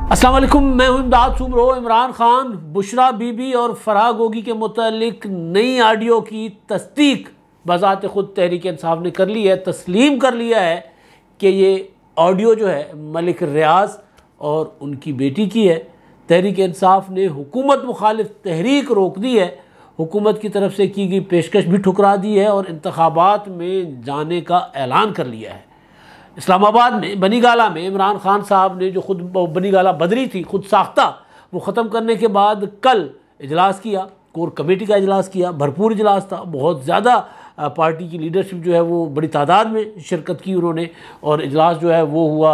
अस्सलाम वालेकुम, मैं हूं इमदाद सुमरो। इमरान खान बुशरा बीबी और फराह गोगी के मुतालिक नई ऑडियो की तस्दीक बज़ात ख़ुद तहरीक इंसाफ ने कर ली है। तस्लीम कर लिया है कि ये ऑडियो जो है मलिक रियाज और उनकी बेटी की है। तहरीक इंसाफ ने हुकूमत मुखालिफ तहरीक रोक दी है, हुकूमत की तरफ से की गई पेशकश भी ठुकरा दी है और इंतखाबात में जाने का ऐलान कर लिया है। इस्लामाबाद में बनी गाला में इमरान खान साहब ने जो खुद बनी गाला बदरी थी, खुद साख्ता, वो ख़त्म करने के बाद कल इजलास किया, कोर कमेटी का इजलास किया। भरपूर इजलास था, बहुत ज़्यादा पार्टी की लीडरशिप जो है वो बड़ी तादाद में शिरकत की उन्होंने, और इजलास जो है वो हुआ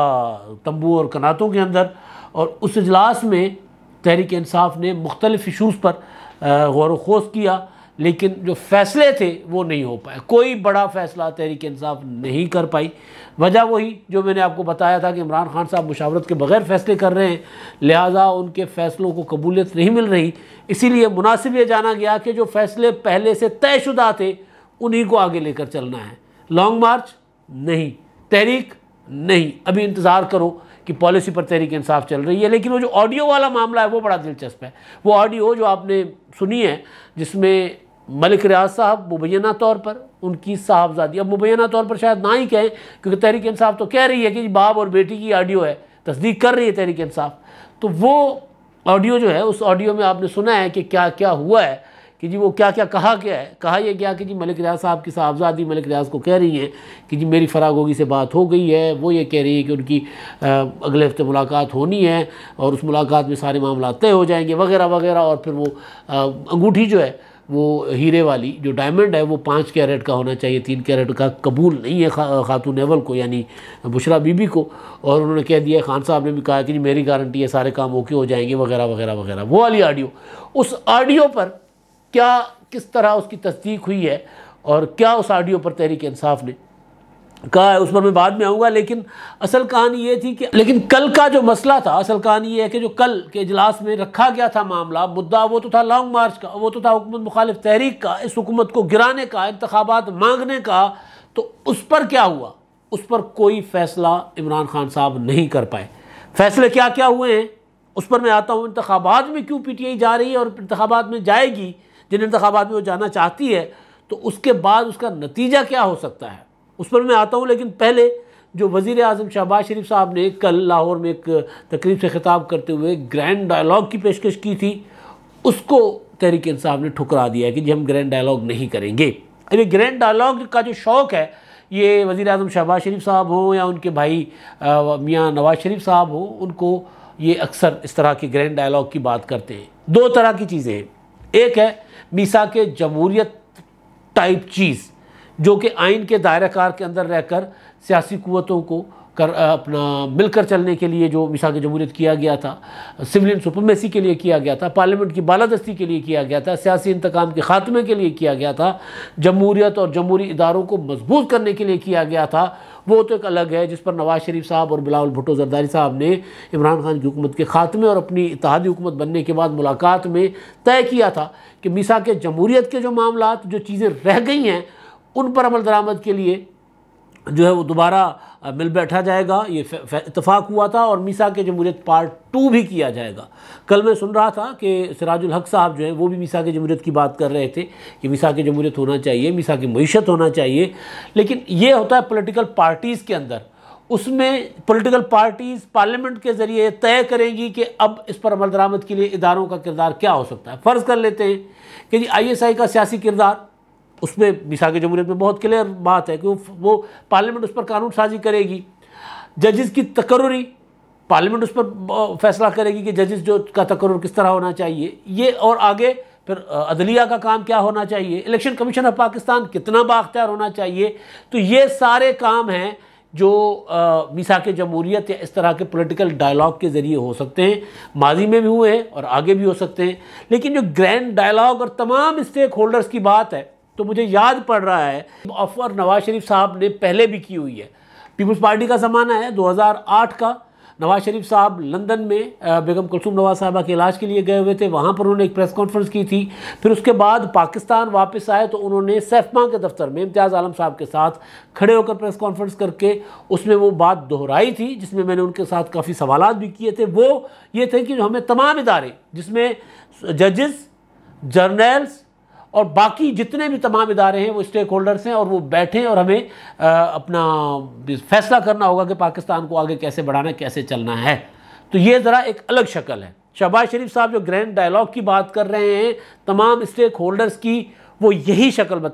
तंबू और कनातों के अंदर। और उस इजलास में तहरीक इंसाफ ने मुख्तलिफ इशूज़ पर गौर व खोज किया, लेकिन जो फ़ैसले थे वो नहीं हो पाए। कोई बड़ा फ़ैसला तहरीक इंसाफ नहीं कर पाई। वजह वही जो मैंने आपको बताया था कि इमरान खान साहब मुशावरत के बग़ैर फ़ैसले कर रहे हैं, लिहाजा उनके फ़ैसलों को कबूलियत नहीं मिल रही। इसीलिए मुनासिब ये जाना गया कि जो फ़ैसले पहले से तयशुदा थे उन्हीं को आगे लेकर चलना है। लॉन्ग मार्च नहीं, तहरीक नहीं, अभी इंतज़ार करो कि पॉलिसी पर तहरीक इंसाफ चल रही है। लेकिन वो जो ऑडियो वाला मामला है वो बड़ा दिलचस्प है। वो ऑडियो जो आपने सुनी है जिसमें मलिक रियाज साहब मुबैना तौर पर उनकी साहबजादी, अब मुबैना तौर पर शायद ना ही कहें क्योंकि तहरीक इंसाफ तो कह रही है कि बाप और बेटी की ऑडियो है, तस्दीक कर रही है तहरीक इंसाफ। तो वो ऑडियो जो है, उस ऑडियो में आपने सुना है कि क्या क्या हुआ है, कि जी वो क्या क्या कहा गया है। कहा यह गया कि जी मलिक रियाज साहब की साहबजादी मलिक रियाज को कह रही हैं कि जी मेरी फराह गोगी से बात हो गई है। वो ये कह रही है कि उनकी अगले हफ्ते मुलाकात होनी है और उस मुलाकात में सारे मामला तय हो जाएंगे वगैरह वगैरह। और फिर वो अंगूठी जो है वो हीरे वाली जो डायमंड है वो 5 कैरेट का होना चाहिए, 3 कैरेट का कबूल नहीं है खातून अव्वल को यानी बुशरा बीबी को। और उन्होंने कह दिया, खान साहब ने भी कहा कि जी मेरी गारंटी है सारे काम ओके हो जाएंगे वगैरह वगैरह वगैरह। वो वाली ऑडियो, उस ऑडियो पर क्या किस तरह उसकी तस्दीक हुई है और क्या उस ऑडियो पर तहरीक इंसाफ ने कहा है उस पर मैं बाद में आऊँगा। लेकिन असल कहानी ये थी कि कल का जो मसला था, असल कहानी ये है कि जो कल के इजलास में रखा गया था मामला, मुद्दा वो तो था लॉन्ग मार्च का, वो तो था हुकूमत मुखालिफ तहरीक का, इस हुकूमत को गिराने का, इंतखाबात मांगने का। तो उस पर क्या हुआ, उस पर कोई फ़ैसला इमरान खान साहब नहीं कर पाए। फ़ैसले क्या क्या हुए हैं उस पर मैं आता हूँ। इंतखाबात में क्यों PTI जा रही है और इंतखाबात में जाएगी, जिन इंतखाबात में वो जाना चाहती है, तो उसके बाद उसका नतीजा क्या हो सकता है उस पर मैं आता हूँ। लेकिन पहले जो वज़ीर आज़म शहबाज शरीफ साहब ने कल लाहौर में एक तकरीब से ख़िताब करते हुए ग्रैंड डायलॉग की पेशकश की थी, उसको तहरीक इंसाफ ने ठुकरा दिया है कि जी हम ग्रैंड डायलॉग नहीं करेंगे। अभी ग्रैंड डायलॉग का जो शौक़ है, ये वज़ीर आज़म शहबाज शरीफ साहब हों या उनके भाई मियाँ नवाज़ शरीफ साहब हों, उनको ये अक्सर इस तरह के ग्रैंड डायलॉग की बात करते हैं। दो तरह की चीज़ें हैं, एक है मीसाक जमहूरियत टाइप चीज़ जो कि आइन के दायरा कार के अंदर रहकर सियासी क़ुव्वतों को अपना मिलकर चलने के लिए जो मीसाक जमहूरियत किया गया था, सिविलियन सुपरमेसी के लिए किया गया था, पार्लियामेंट की बालादस्ती के लिए किया गया था, सियासी इंतकाम के ख़ात्मे के लिए किया गया था, जमहूरियत और जमहूरी इदारों को मजबूत करने के लिए किया गया था। वो तो एक अलग है जिस पर नवाज़ शरीफ साहब और बिलावल भुट्टो ज़रदारी साहब ने इमरान खान की हुकूमत के ख़ात्मे और अपनी इत्तेहादी हुकूमत बनने के बाद मुलाकात में तय किया था कि मीसाक जमहूरियत के जो मामला, जो चीज़ें रह गई हैं, उन पर अमल दरामद के लिए जो है वो दोबारा मिल बैठा जाएगा। ये इत्तफाक हुआ था और मीसाक जमहूरियत पार्ट 2 भी किया जाएगा। कल मैं सुन रहा था कि सिराजुल हक साहब जो है वो भी मीसाक जमहूरियत की बात कर रहे थे कि मीसाक जमहूरियत होना चाहिए, मीसाक मईशत होना चाहिए। लेकिन ये होता है पॉलिटिकल पार्टीज़ के अंदर, उसमें पॉलिटिकल पार्टीज़ पार्लियामेंट के ज़रिए तय करेंगी कि अब इस पर अमल दरामद के लिए इदारों का किरदार क्या हो सकता है। फ़र्ज़ कर लेते हैं कि जी ISI का सियासी किरदार, उसमें मीसाक जमहूरियत में बहुत क्लियर बात है कि वो पार्लियामेंट उस पर कानून साजी करेगी। जजेस की तकर्रुरी, पार्लियामेंट उस पर फैसला करेगी कि जजेस जो का तकर्रुर किस तरह होना चाहिए ये, और आगे फिर अदलिया का काम क्या होना चाहिए, इलेक्शन कमीशन ऑफ पाकिस्तान कितना बाख्तियार होना चाहिए। तो ये सारे काम हैं जो मीसाक जमहूरियत या इस तरह के पॉलिटिकल डायलॉग के ज़रिए हो सकते हैं, माजी में भी हुए हैं और आगे भी हो सकते हैं। लेकिन जो ग्रैंड डायलॉग और तमाम स्टेक होल्डर्स की बात है, तो मुझे याद पड़ रहा है ऑफर नवाज़ शरीफ साहब ने पहले भी की हुई है। पीपल्स पार्टी का ज़माना है 2008 का, नवाज शरीफ साहब लंदन में बेगम कुलसूम नवाज साहबा के इलाज के लिए गए हुए थे, वहाँ पर उन्होंने एक प्रेस कॉन्फ्रेंस की थी। फिर उसके बाद पाकिस्तान वापस आए तो उन्होंने सैफमा के दफ्तर में इम्तियाज़ आलम साहब के साथ खड़े होकर प्रेस कॉन्फ्रेंस करके उसमें वो बात दोहराई थी, जिसमें मैंने उनके साथ काफ़ी सवालात भी किए थे। वो ये थे कि हमें तमाम इदारे, जिसमें जजेस, जर्नल्स और बाकी जितने भी तमाम इदारे हैं, वो स्टेक होल्डर्स हैं और वो बैठें और हमें अपना फैसला करना होगा कि पाकिस्तान को आगे कैसे बढ़ाना है, कैसे चलना है। तो ये ज़रा एक अलग शक्ल है। शहबाज शरीफ साहब जो ग्रैंड डायलॉग की बात कर रहे हैं तमाम स्टेक होल्डर्स की, वो यही शक्ल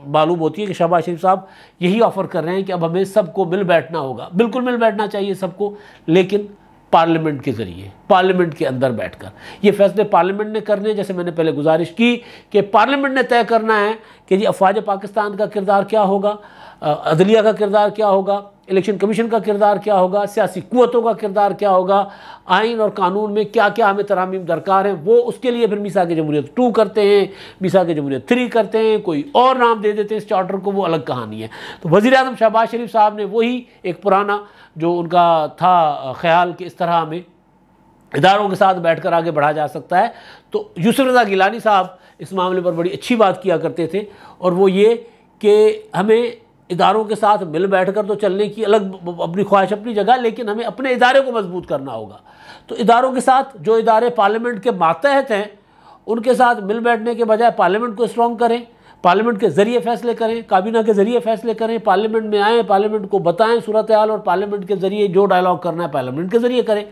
मालूम होती है कि शहबाज शरीफ साहब यही ऑफ़र कर रहे हैं कि अब हमें सबको मिल बैठना होगा। बिल्कुल मिल बैठना चाहिए सबको, लेकिन पार्लियामेंट के ज़रिए, पार्लियामेंट के अंदर बैठकर ये फैसले पार्लियामेंट ने करने। जैसे मैंने पहले गुजारिश की कि पार्लियामेंट ने तय करना है कि जी अफवाज पाकिस्तान का किरदार क्या होगा, अदलिया का किरदार क्या होगा, इलेक्शन कमीशन का किरदार क्या होगा, सियासी कुव्वतों का किरदार क्या होगा, आइन और कानून में क्या क्या हमें तरामीम दरकार हैं। वो उसके लिए फिर मीसाक जमहूरियत 2 करते हैं, मीसाक जमहूरियत 3 करते हैं, कोई और नाम दे देते हैं इस चार्टर को, वो अलग कहानी है। तो वज़ीर आज़म शहबाज शरीफ साहब ने वही एक पुराना जो उनका था ख्याल कि इस तरह हमें इदारों के साथ बैठकर आगे बढ़ा जा सकता है। तो यूसुफ रज़ा गिलानी साहब इस मामले पर बड़ी अच्छी बात किया करते थे, और वो ये कि हमें इदारों के साथ मिल बैठकर तो चलने की अलग अपनी ख्वाहिश अपनी जगह, लेकिन हमें अपने इदारे को मजबूत करना होगा। तो इदारों के साथ जो इदारे पार्लियामेंट के मातहत हैं उनके साथ मिल बैठने के बजाय पार्लियामेंट को स्ट्रॉन्ग करें, पार्लियामेंट के ज़रिए फ़ैसले करें, काबीना के ज़रिए फ़ैसले करें, पार्लियामेंट में आएँ, पार्लियामेंट को बताएं सूरत हाल, और पार्लियामेंट के ज़रिए जो डायलॉग करना है पार्लियामेंट के ज़रिए करें,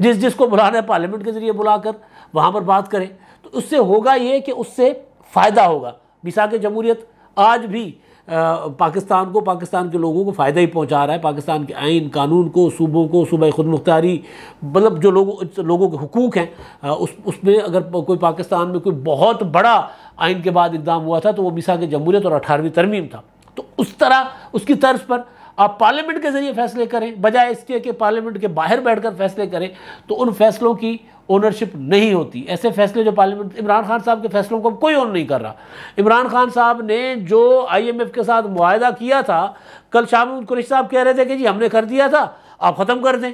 जिसको बुलाना है पार्लियामेंट के ज़रिए बुलाकर वहाँ पर बात करें। तो उससे होगा ये कि उससे फ़ायदा होगा। मीसाक जमहूरियत आज भी पाकिस्तान को, पाकिस्तान के लोगों को फ़ायदा ही पहुंचा रहा है। पाकिस्तान के आइन कानून को, सूबों को, सूबा खुद मुख्तारी, मतलब जो लोगों के हुकूक हैं उसमें अगर कोई पाकिस्तान में कोई बहुत बड़ा आइन के बाद इक़दाम हुआ था तो वो मीसाक जमहूरियत और 18वीं तरमीम था। तो उस तरह उसकी तर्ज पर आप पार्लियामेंट के ज़रिए फ़ैसले करें, बजाय इसके कि पार्लियामेंट के बाहर बैठकर फ़ैसले करें, तो उन फैसलों की ओनरशिप नहीं होती। ऐसे फैसले जो पार्लियामेंट, इमरान खान साहब के फैसलों को कोई ओन नहीं कर रहा। इमरान खान साहब ने जो IMF के साथ मुआहदा किया था, कल शाहमहमूद कुरैशी साहब कह रहे थे कि जी हमने कर दिया था, आप ख़त्म कर दें।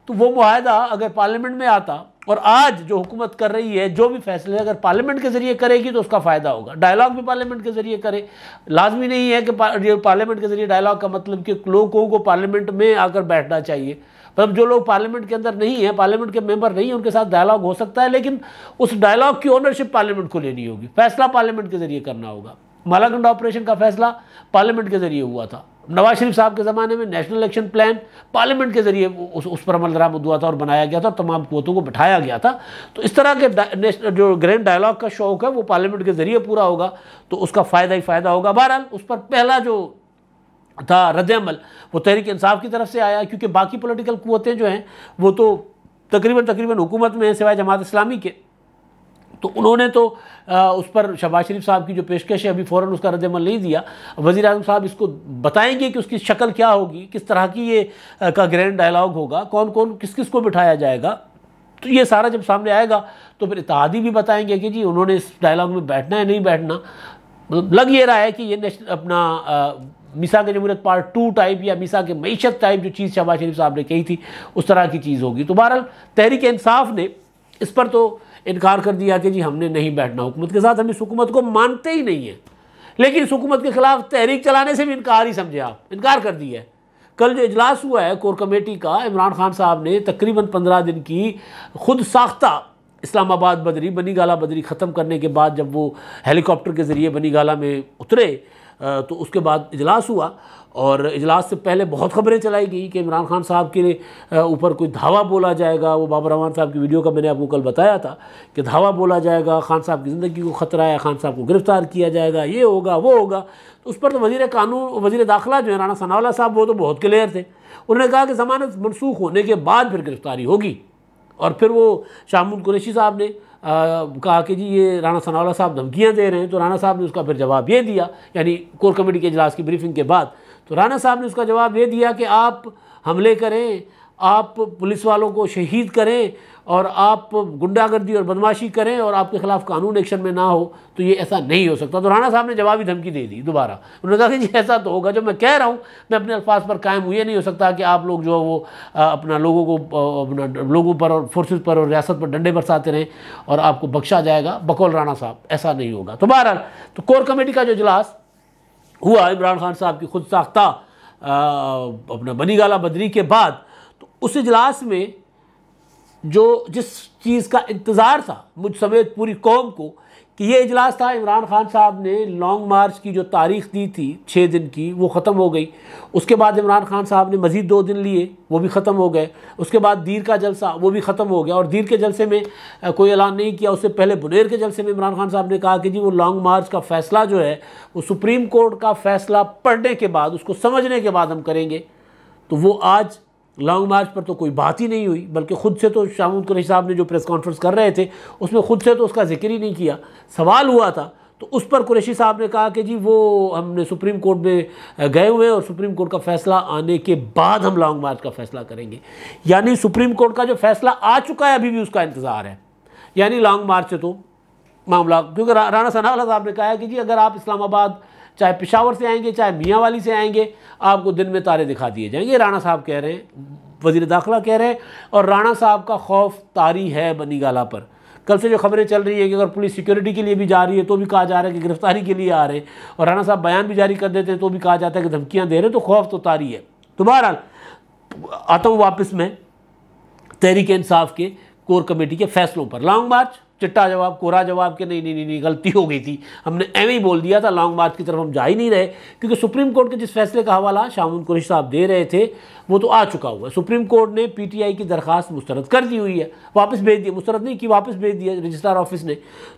तो वो मुआहदा अगर पार्लियामेंट में आता, और आज जो हुकूमत कर रही है जो भी फैसले अगर पार्लियामेंट के ज़रिए करेगी तो उसका फ़ायदा होगा। डायलॉग भी पार्लियामेंट के ज़रिए करे, लाजमी नहीं है कि पार्लियामेंट के ज़रिए डायलॉग का मतलब कि लोगों को पार्लियामेंट में आकर बैठना चाहिए। मतलब जो लोग पार्लियामेंट के अंदर नहीं है, पार्लियामेंट के मेंबर नहीं है, उनके साथ डायलॉग हो सकता है, लेकिन उस डायलॉग की ओनरशिप पार्लियामेंट को लेनी होगी। फैसला पार्लियामेंट के ज़रिए करना होगा। मालाकंडा ऑपरेशन का फैसला पार्लियामेंट के ज़रिए हुआ था। नवाज शरीफ साहब के ज़माने में नेशनल इलेक्शन प्लान पार्लियामेंट के ज़रिए उस पर अमल दरामद हुआ था और बनाया गया था और तमाम कुव्वतों को बिठाया गया था। तो इस तरह के जो ग्रैंड डायलॉग का शौक़ है वो पार्लियामेंट के ज़रिए पूरा होगा, तो उसका फ़ायदा ही फ़ायदा होगा। बहरहाल उस पर पहला जो था रद्द-ए-अमल वो तहरीक इंसाफ की तरफ से आया, क्योंकि बाकी पॉलिटिकल कुव्वतें जो हैं वो तो तकरीबन हुकूमत में हैं सिवाय जमात इस्लामी के। तो उन्होंने तो उस पर शहबाज शरीफ साहब की जो पेशकश है अभी फ़ौरन उसका रद्द-ए-अमल नहीं दिया। वज़ीर आज़म साहब इसको बताएंगे कि उसकी शक्ल क्या होगी, किस तरह की ये का ग्रैंड डायलॉग होगा, कौन कौन किस किस को बिठाया जाएगा। तो ये सारा जब सामने आएगा तो फिर इत्तेहादी भी बताएंगे कि जी उन्होंने इस डायलॉग में बैठना है नहीं बैठना। मतलब लग ये रहा है कि ये अपना मीसाक जमहूरियत पार्ट 2 टाइप या मीसाक मईशत टाइप जो चीज़ शहबाज शरीफ साहब ने कही थी उस तरह की चीज़ होगी। तो बहरहाल तहरीक इंसाफ ने इस पर तो इनकार कर दिया कि जी हमने नहीं बैठना हुकूमत के साथ, हम इस हुकूमत को मानते ही नहीं हैं। लेकिन इस हुकूमत के ख़िलाफ़ तहरीक चलाने से भी इनकार ही समझे आप, इनकार कर दिया है। कल जो इजलास हुआ है कोर कमेटी का, इमरान खान साहब ने तकरीबन 15 दिन की खुद साख्ता इस्लामाबाद बदरी, बनी गाला बदरी ख़त्म करने के बाद जब वो हेलीकॉप्टर के ज़रिए बनी गाला में उतरे तो उसके बाद इजलास हुआ। और इजलास से पहले बहुत ख़बरें चलाई गई कि इमरान खान साहब के ऊपर कोई धावा बोला जाएगा। वो बाबर रहमान साहब की वीडियो का मैंने आपको कल बताया था कि धावा बोला जाएगा, खान साहब की ज़िंदगी को ख़तरा है, खान साहब को गिरफ़्तार किया जाएगा, ये होगा वो होगा। तो उस पर तो वज़ीर दाखिला जो है राना सनाउल्लाह साहब वो तो बहुत क्लियर थे। उन्होंने कहा कि ज़मानत मनसूख होने के बाद फिर गिरफ़्तारी होगी। और फिर वो शाहमहमूद कुरैशी साहब ने कहा कि जी ये राना सनाउल्लाह साहब धमकियाँ दे रहे हैं। तो राना साहब ने उसका फिर जवाब ये दिया, यानी कोर कमेटी के इजलास की ब्रीफिंग के बाद तो राना साहब ने उसका जवाब ये दिया कि आप हमले करें, आप पुलिस वालों को शहीद करें और आप गुंडागर्दी और बदमाशी करें और आपके खिलाफ कानून एक्शन में ना हो, तो ये ऐसा नहीं हो सकता। तो राणा साहब ने जवाबी धमकी दे दी दोबारा। उन्होंने कहा कि जी ऐसा तो होगा, जब मैं कह रहा हूँ मैं अपने अल्फाज पर कायम हूँ, ये नहीं हो सकता कि आप लोग जो है वो अपना लोगों पर और फोर्सेस पर और रियासत पर डंडे बरसाते रहें और आपको बख्शा जाएगा। बकौल राणा साहब ऐसा नहीं होगा। तो बहरहाल तो कोर कमेटी का जो इजलास हुआ इमरान खान साहब की खुद साख्ता अपना बनी गाला बदरी के बाद, तो उस इजलास में जो जिस चीज़ का इंतज़ार था मुझ समेत पूरी कौम को कि ये इजलास था, इमरान खान साहब ने लॉन्ग मार्च की जो तारीख दी थी 6 दिन की वो ख़त्म हो गई। उसके बाद इमरान खान साहब ने मज़ीद 2 दिन लिए, वो भी ख़त्म हो गए। उसके बाद दीर का जलसा वो भी ख़त्म हो गया और दीर के जलसे में कोई ऐलान नहीं किया। उससे पहले बुनेर के जलसे में इमरान खान साहब ने कहा कि जी वो लॉन्ग मार्च का फ़ैसला जो है वो सुप्रीम कोर्ट का फ़ैसला पढ़ने के बाद, उसको समझने के बाद हम करेंगे। तो वो आज लॉन्ग मार्च पर तो कोई बात ही नहीं हुई, बल्कि ख़ुद से तो शाह महमूद कुरैशी साहब ने जो प्रेस कॉन्फ्रेंस कर रहे थे उसमें ख़ुद से तो उसका जिक्र ही नहीं किया। सवाल हुआ था तो उस पर कुरैशी साहब ने कहा कि जी वो हमने सुप्रीम कोर्ट में गए हुए हैं और सुप्रीम कोर्ट का फ़ैसला आने के बाद हम लॉन्ग मार्च का फ़ैसला करेंगे। यानी सुप्रीम कोर्ट का जो फ़ैसला आ चुका है अभी भी उसका इंतज़ार है, यानी लॉन्ग मार्च से तो मामला, क्योंकि राणा सनाउल्लाह साहब ने कहा है कि जी अगर आप इस्लामाबाद चाहे पेशावर से आएंगे चाहे मियांवाली से आएंगे आपको दिन में तारे दिखा दिए जाएंगे। राणा साहब कह रहे हैं, वज़ीर दाखिला कह रहे हैं, और राणा साहब का खौफ तारी है बनी गाला पर। कल से जो खबरें चल रही है कि अगर पुलिस सिक्योरिटी के लिए भी जा रही है तो भी कहा जा रहा है कि गिरफ्तारी के लिए आ रहे हैं, और राणा साहब बयान भी जारी कर देते हैं तो भी कहा जाता है कि धमकियाँ दे रहे हैं, तो खौफ तो तारी है। तो बहरहाल आता हूँ वापस मैं तहरीक इंसाफ के कोर कमेटी के फैसलों पर। लॉन्ग मार्च चिट्टा जवाब, कोरा जवाब के नहीं गलती हो गई थी, हमने एवं ही बोल दिया था, लॉन्ग मार्च की तरफ हम जा ही नहीं रहे, क्योंकि सुप्रीम कोर्ट के जिस फैसले का हवाला शाह महमूद कुरैशी साहब दे रहे थे वो तो आ चुका हुआ है। सुप्रीम कोर्ट ने पीटीआई की दरख्वास्त मुस्तरद कर दी हुई है, वापस भेज दिया, मुस्तरद नहीं की वापस भेज दिया रजिस्ट्रार ऑफिस ने।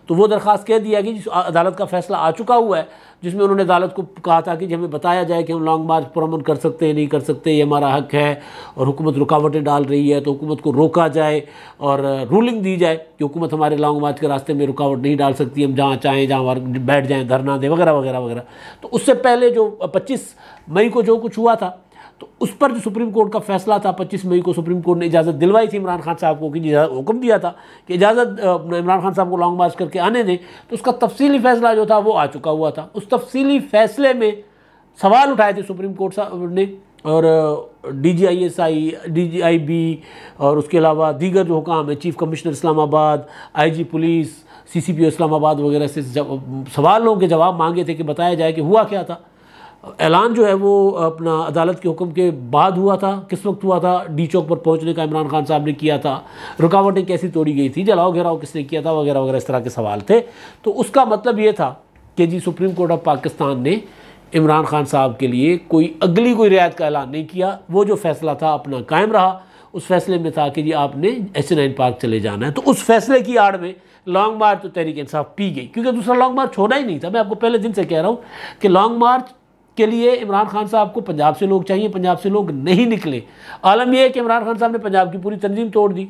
तो वो दरख्वास्त कह दिया कि अदालत का फैसला आ चुका हुआ है, जिसमें उन्होंने अदालत को कहा था कि हमें बताया जाए कि हम लॉन्ग मार्च पुरअमन कर सकते हैं नहीं कर सकते, ये हमारा हक है, और हुकूमत रुकावटें डाल रही है तो हुकूमत को रोका जाए और रूलिंग दी जाए कि हुकूमत हमारे लॉन्ग मार्च के रास्ते में रुकावट नहीं डाल सकती, हम जहाँ चाहें जहाँ बैठ जाएँ, धरना दें वगैरह वगैरह वगैरह। तो उससे पहले जो 25 मई को जो कुछ हुआ था तो उस पर जो सुप्रीम कोर्ट का फैसला था, 25 मई को सुप्रीम कोर्ट ने इजाज़त दिलवाई थी इमरान खान साहब को, कि हुक्म दिया था कि इजाज़त इमरान खान साहब को लॉन्ग मार्च करके आने दें। तो उसका तफसीली फ़ैसला जो था वो आ चुका हुआ था। उस तफसीली फ़ैसले में सवाल उठाए थे सुप्रीम कोर्ट साहब ने, और DGISI, DGIB और उसके अलावा दीगर जो हुकाम है, chief commissioner Islamabad, IG police, CCPO Islamabad वगैरह से सवालों के जवाब मांगे थे कि बताया जाए कि हुआ क्या था। ऐलान जो है वो अपना अदालत के हुक्म के बाद हुआ था, किस वक्त हुआ था, डी चौक पर पहुंचने का इमरान खान साहब ने किया था, रुकावटें कैसी तोड़ी गई थी, जलाओ घेराव किसने किया था वगैरह वगैरह, इस तरह के सवाल थे। तो उसका मतलब ये था कि जी सुप्रीम कोर्ट ऑफ पाकिस्तान ने इमरान खान साहब के लिए कोई रियायत का ऐलान नहीं किया। वो जो फैसला था अपना कायम रहा। उस फैसले में था कि जी आपने H9 पार्क चले जाना है। तो उस फैसले की आड़ में लॉन्ग मार्च तो तहरीक इंसाफ पी गई, क्योंकि दूसरा लॉन्ग मार्च होना ही नहीं था। मैं आपको पहले दिन से कह रहा हूँ कि लॉन्ग मार्च के लिए इमरान खान साहब को पंजाब से लोग चाहिए, पंजाब से लोग नहीं निकले। आलम यह है कि इमरान खान साहब ने पंजाब की पूरी तंजीम तोड़ दी।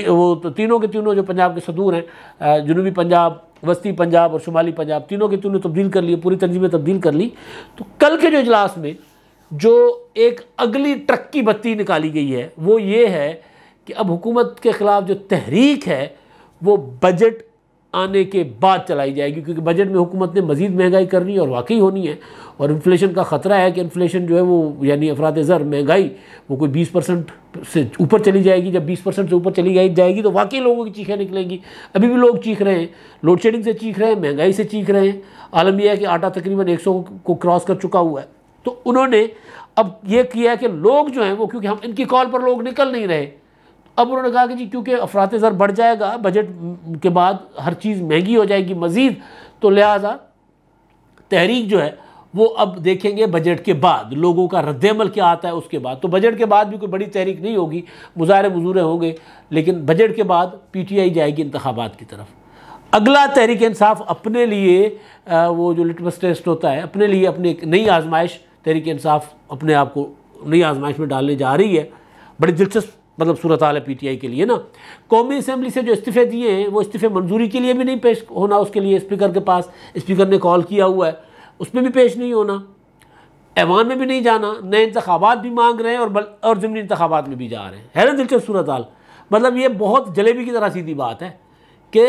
वो तो तीनों के तीनों जो पंजाब के सदूर हैं, जनूबी पंजाब, वस्ती पंजाब और शुमाली पंजाब, तीनों के तीनों तब्दील कर लिए, पूरी तंजीमें तब्दील कर ली। तो कल के जो इजलास में जो एक अगली ट्रक की बत्ती निकाली गई है वो ये है कि अब हुकूमत के ख़िलाफ़ जो तहरीक है वो बजट आने के बाद चलाई जाएगी, क्योंकि बजट में हुकूमत ने मज़ीद महंगाई करनी है और वाकई होनी है, और इन्फ्लेशन का ख़तरा है कि इन्फ्लेशन जो है वो यानी अफराद ज़र महंगाई वो कोई 20% से ऊपर चली जाएगी। जब 20% से ऊपर चली जाएगी तो वाकई लोगों की चीखें निकलेंगी। अभी भी लोग चीख रहे हैं, लोड शेडिंग से चीख रहे हैं, महंगाई से चीख रहे हैं। आलम यह है कि आटा तकरीबन 100 को क्रॉस कर चुका हुआ है। तो उन्होंने अब ये किया कि लोग जो हैं वो, क्योंकि हम इनकी कॉल पर लोग निकल नहीं रहे, अब उन्होंने कहा कि जी क्योंकि अफरात ज़र बढ़ जाएगा, बजट के बाद हर चीज़ महंगी हो जाएगी मज़ीद, तो लिहाजा तहरीक जो है वो अब देखेंगे बजट के बाद लोगों का रद्दअमल क्या आता है उसके बाद। तो बजट के बाद भी कोई बड़ी तहरीक नहीं होगी, मुज़ाहरे मुज़ूरे होंगे, लेकिन बजट के बाद PTI जाएगी इंतखाबात की तरफ। अगला तहरीक इंसाफ अपने लिए वो जो लिटमस टेस्ट होता है, अपने लिए अपनी एक नई आजमाइश, तहरीक इंसाफ अपने आप को नई आजमाइश में डालने जा रही है। बड़ी दिलचस्प मतलब सूरत हाल है PTI के लिए ना। कौमी असम्बली से जो इस्तीफ़े दिए हैं वो इस्तीफ़े मंजूरी के लिए भी नहीं पेश होना, उसके लिए स्पीकर के पास, स्पीकर ने कॉल किया हुआ है, उसमें भी पेश नहीं होना, ऐवान में भी नहीं जाना, नए इंतखाबात भी मांग रहे हैं और ज़िमनी इंतखाबात में भी जा रहे हैं। है ना दिलचस्प सूरत हाल। मतलब ये बहुत जलेबी की तरह सीधी बात है कि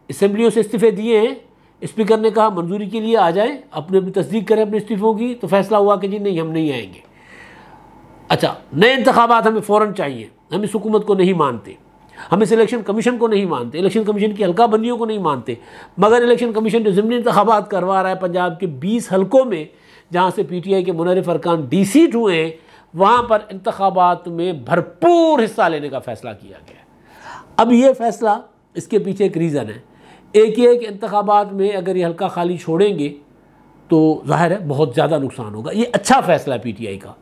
असेंबलियों से इस्तीफे दिए हैं, स्पीकर ने कहा मंजूरी के लिए आ जाएं, अपने अपनी तस्दीक करें अपने इस्तीफ़ों की, तो फैसला हुआ कि जी नहीं हम नहीं आएंगे। अच्छा, नए इंतखाबात हमें फ़ौरन चाहिए, हम इस हुकूमत को नहीं मानते, हम इस इलेक्शन कमीशन को नहीं मानते, इलेक्शन कमीशन की हल्का बंदियों को नहीं मानते, मगर इलेक्शन कमीशन जो ज़िमनी इंतखाबात करवा रहा है पंजाब के 20 हलकों में जहाँ से PTI के मुनर्रिफ अरकान DC हुए हैं, वहाँ पर इंतखाबात में भरपूर हिस्सा लेने का फ़ैसला किया गया। अब ये फ़ैसला, इसके पीछे एक रीज़न है। एक ये कि इंतखाबात में अगर ये हल्का खाली छोड़ेंगे तो ज़ाहिर है बहुत ज़्यादा नुकसान होगा। ये अच्छा फ़ैसला है PTI का,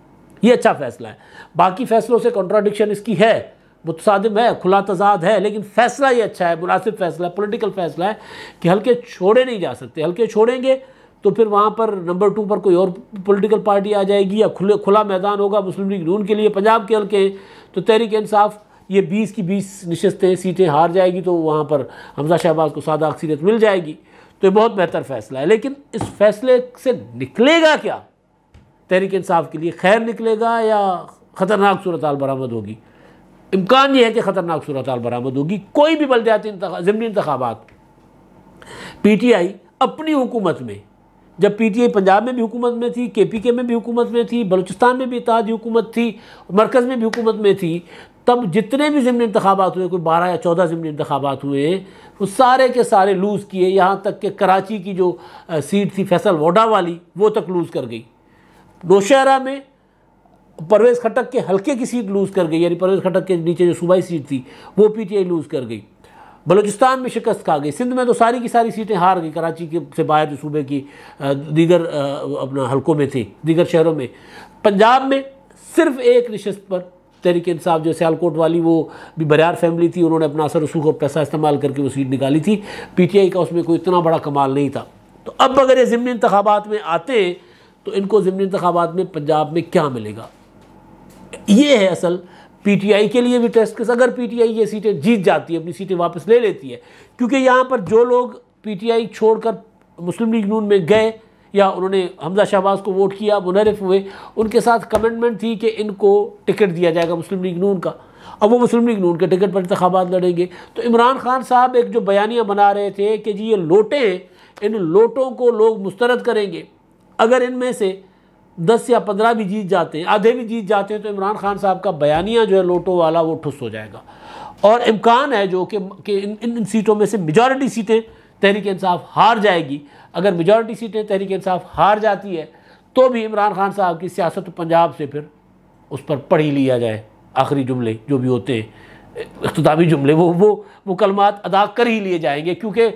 ये अच्छा फ़ैसला है। बाकी फ़ैसलों से कॉन्ट्राडिक्शन इसकी है, मुतसादिम है, खुला तजाद है, लेकिन फ़ैसला ये अच्छा है, मुनासिब फ़ैसला है, पॉलिटिकल फ़ैसला है कि हल्के छोड़े नहीं जा सकते। हल्के छोड़ेंगे तो फिर वहाँ पर नंबर 2 पर कोई और पॉलिटिकल पार्टी आ जाएगी या खुला मैदान होगा मुस्लिम लीग नून के लिए। पंजाब के हल्के तो तहरीक इंसाफ ये 20 की 20 नशस्तें सीटें हार जाएगी, तो वहाँ पर हमजा शहबाज को सादा अक्सरियत मिल जाएगी, तो ये बहुत बेहतर फ़ैसला है। लेकिन इस फैसले से निकलेगा क्या तहरीक इंसाफ के लिए? खैर निकलेगा या ख़तरनाक सूरत हाल बरामद होगी? इम्कान ये है कि ख़तरनाक सूरत हाल बरामद होगी। कोई भी बल्दियाती ज़िमनी इंतखाबात PTI अपनी हुकूमत में, जब PTI पंजाब में भी हुकूमत में थी, KPK में भी हुकूमत में थी, बलूचिस्तान में भी इत्तेहादी हुकूमत थी, मरकज़ में भी हुकूमत में थी, तब जितने भी ज़िमनी इंतखाबात हुए, कोई 12 या 14 ज़िमनी इंतखाबात हुए, वो सारे के सारे लूज़ किए। यहाँ तक कि कराची की जो सीट थी फैसल वोडा वाली, वो तक लूज़ कर गई। नौशहरा में परवेज़ खटक के हल्के की सीट लूज़ कर गई, यानी परवेज़ खटक के नीचे जो सूबाई सीट थी वो PTI लूज़ कर गई। बलूचिस्तान में शिकस्त खा गई। सिंध में तो सारी की सारी सीटें हार गई, कराची के से बाहर जो सूबे की दीगर अपना हलकों में थी, दीगर शहरों में। पंजाब में सिर्फ एक नशस्त पर तहरीक इंसाफ जो सियालकोट वाली, वो भी बरियार फैमिली थी, उन्होंने अपना असर रसूख और पैसा इस्तेमाल करके वो सीट निकाली थी। PTI का उसमें कोई इतना बड़ा कमाल नहीं था। तो अब अगर ये ज़िमनी इंतखाबात में आते हैं तो इनको ज़िमनी इंतखाबात में पंजाब में क्या मिलेगा? ये है असल PTI के लिए भी टेस्ट केस। अगर PTI ये सीटें जीत जाती है, अपनी सीटें वापस ले लेती है, क्योंकि यहाँ पर जो लोग PTI छोड़कर मुस्लिम लीग नून में गए या उन्होंने हमजा शहबाज को वोट किया, मुनर्रिफ हुए, उनके साथ कमिटमेंट थी कि इनको टिकट दिया जाएगा मुस्लिम लीग नून का। अब वो मुस्लिम लीग नून के टिकट पर इंतखाबात लड़ेंगे। तो इमरान खान साहब एक जो बयानियाँ बना रहे थे कि जी ये लोटें, इन लोटों को लोग मुस्तरद करेंगे, अगर इनमें से 10 या 15 भी जीत जाते हैं, आधे भी जीत जाते हैं, तो इमरान खान साहब का बयानिया जो है लोटो वाला वो ठुस हो जाएगा। और इम्कान है जो कि इन सीटों में से मेजॉरिटी सीटें तहरीक इंसाफ हार जाएगी। अगर मेजॉरिटी सीटें तहरीक इंसाफ हार जाती है तो भी इमरान खान साहब की सियासत पंजाब से फिर उस पर पढ़ ही लिया जाए। आखिरी जुमले जो भी होते हैं, इख्तितामी जुमले, वो कलमात अदा कर ही लिए जाएंगे, क्योंकि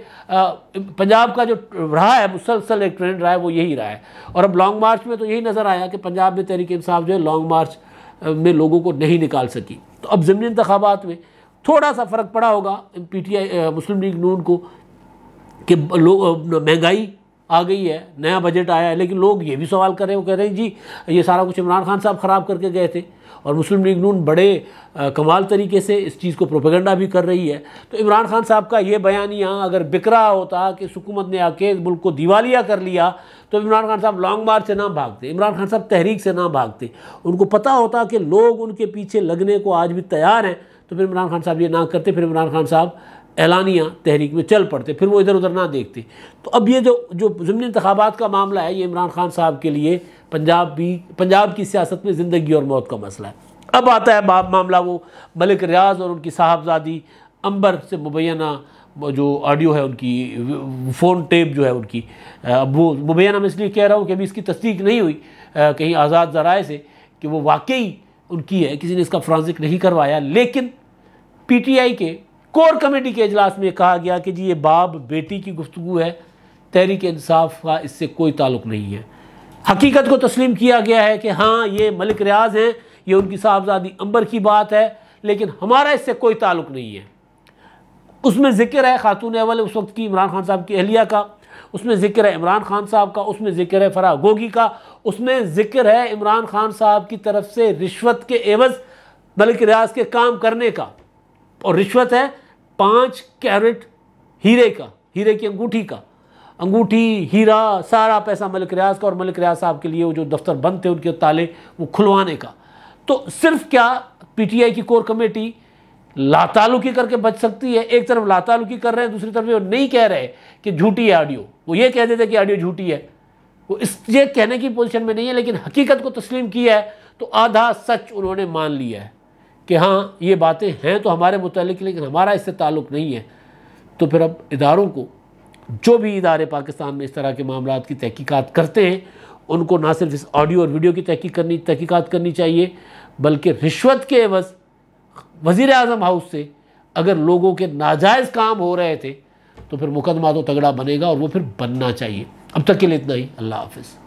पंजाब का जो रहा है मुसलसल एक ट्रेंड रहा है वो यही रहा है। और अब लॉन्ग मार्च में तो यही नज़र आया कि पंजाब में तहरीक इंसाफ जो है लॉन्ग मार्च में लोगों को नहीं निकाल सकी। तो अब ज़िमनी इंतखाबात में थोड़ा सा फ़र्क पड़ा होगा PTI मुस्लिम लीग नून को कि महंगाई आ गई है, नया बजट आया है, लेकिन लोग ये भी सवाल कर रहे हैं, वो कह रहे हैं जी ये सारा कुछ इमरान खान साहब ख़राब करके गए थे। और मुस्लिम लीग नून बड़े कमाल तरीके से इस चीज़ को प्रोपेगेंडा भी कर रही है। तो इमरान खान साहब का ये बयानिया अगर बिक रहा होता कि हुकूमत ने आके मुल्क को दिवालिया कर लिया, तो इमरान खान साहब लॉन्ग मार्च से ना भागते, इमरान खान साहब तहरीक से ना भागते। उनको पता होता कि लोग उनके पीछे लगने को आज भी तैयार हैं, तो फिर इमरान खान साहब ये ना करते, फिर इमरान खान साहब एलानिया तहरीक में चल पड़ते, फिर वो इधर उधर ना देखते। तो अब ये जो ज़िमनी इंतखाबात का मामला है, ये इमरान खान साहब के लिए पंजाब की सियासत में ज़िंदगी और मौत का मसला है। अब आता है मामला वो मलिक रियाज और उनकी साहबजादी अंबर से मुबैना जो ऑडियो है, उनकी फ़ोन टेप जो है उनकी, वो मुबैना मैं इसलिए कह रहा हूँ कि अभी इसकी तस्दीक नहीं हुई कहीं आज़ाद ज़राए से कि वो वाकई उनकी है, किसी ने इसका फ्रांसिक नहीं करवाया। लेकिन PTI के कोर कमेटी के इजलास में कहा गया कि जी ये बाप बेटी की गुफ्तगू है, तहरीक इंसाफ का इससे कोई ताल्लुक़ नहीं है। हकीकत को तस्लीम किया गया है कि हाँ ये मलिक रियाज हैं, ये उनकी साहबजादी अंबर की बात है, लेकिन हमारा इससे कोई ताल्लुक़ नहीं है। उसमें ज़िक्र है खातून अव्वल उस वक्त की इमरान खान साहब की अहलिया का, उसमें ज़िक्र है इमरान खान साहब का, उसमें ज़िक्र है फराह गोगी का, उसमें ज़िक्र है इमरान खान साहब की तरफ से रिश्वत के एवज़ मलिक रियाज के काम करने का। और रिश्वत है 5 कैरेट हीरे का, हीरे की अंगूठी का, अंगूठी हीरा सारा पैसा मलिक रियाज का, और मलिक रियाज साहब के लिए वो जो दफ्तर बंद थे उनके ताले वो खुलवाने का। तो सिर्फ क्या PTI की कोर कमेटी लातालुकी करके बच सकती है। एक तरफ लातालुकी कर रहे हैं, दूसरी तरफ वो नहीं कह रहे कि झूठी है ऑडियो, वो ये कह देते कि ऑडियो झूठी है, वो इस ये कहने की पोजीशन में नहीं है, लेकिन हकीकत को तस्लीम किया है तो आधा सच उन्होंने मान लिया है कि हाँ ये बातें हैं तो हमारे मुतालिक, लेकिन हमारा इससे ताल्लुक़ नहीं है। तो फिर अब इदारों को, जो भी इदारे पाकिस्तान में इस तरह के मामलात की तहकीकात करते हैं, उनको ना सिर्फ इस ऑडियो और वीडियो की तहकीकात करनी चाहिए, बल्कि रिश्वत के एवज़ वज़ीर आज़म हाउस से अगर लोगों के नाजायज़ काम हो रहे थे तो फिर मुकदमा तो तगड़ा बनेगा और वो फिर बनना चाहिए। अब तक के लिए इतना ही। अल्लाह हाफ़िज़।